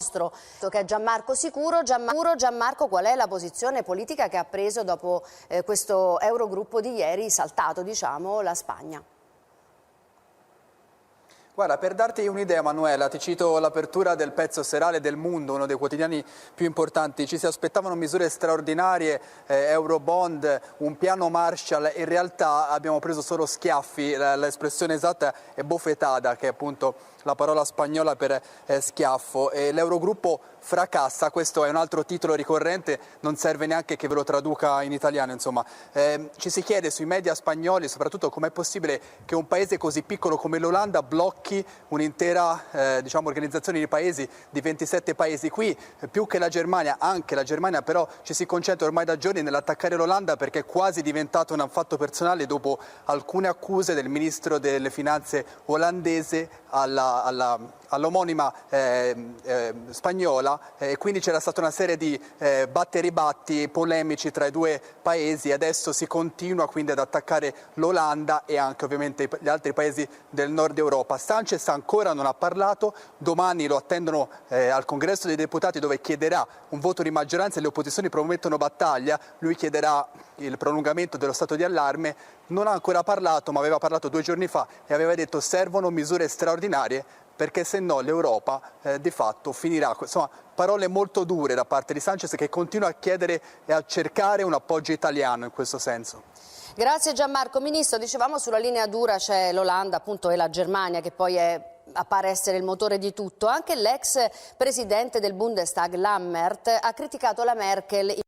nostro, che è Gianmarco Sicuro. Gianmarco, qual è la posizione politica che ha preso dopo questo Eurogruppo di ieri, saltato, diciamo, la Spagna? Guarda, per darti un'idea, Manuela, ti cito l'apertura del pezzo serale del Mundo, uno dei quotidiani più importanti. Ci si aspettavano misure straordinarie, Eurobond, un piano Marshall. In realtà abbiamo preso solo schiaffi, l'espressione esatta è bofetada, che è appunto la parola spagnola per schiaffo. L'Eurogruppo fracassa, questo è un altro titolo ricorrente, non serve neanche che ve lo traduca in italiano, insomma. Ci si chiede sui media spagnoli soprattutto com'è possibile che un paese così piccolo come l'Olanda blocchi un'intera organizzazione di paesi, di 27 paesi. Qui più che la Germania, anche la Germania, però ci si concentra ormai da giorni nell'attaccare l'Olanda perché è quasi diventato un fatto personale dopo alcune accuse del ministro delle finanze olandese all'omonima spagnola, e quindi c'era stata una serie di batti polemici tra i due paesi. Adesso si continua quindi ad attaccare l'Olanda e anche ovviamente gli altri paesi del nord Europa. Sanchez ancora non ha parlato, domani lo attendono al Congresso dei Deputati, dove chiederà un voto di maggioranza e le opposizioni promettono battaglia. Lui chiederà il prolungamento dello stato di allarme. Non ha ancora parlato, ma aveva parlato 2 giorni fa e aveva detto servono misure straordinarie perché se no l'Europa di fatto finirà. Insomma, parole molto dure da parte di Sanchez, che continua a chiedere e a cercare un appoggio italiano in questo senso. Grazie Gianmarco. Ministro, dicevamo sulla linea dura c'è l'Olanda appunto e la Germania, che poi appare essere il motore di tutto. Anche l'ex presidente del Bundestag, Lammert, ha criticato la Merkel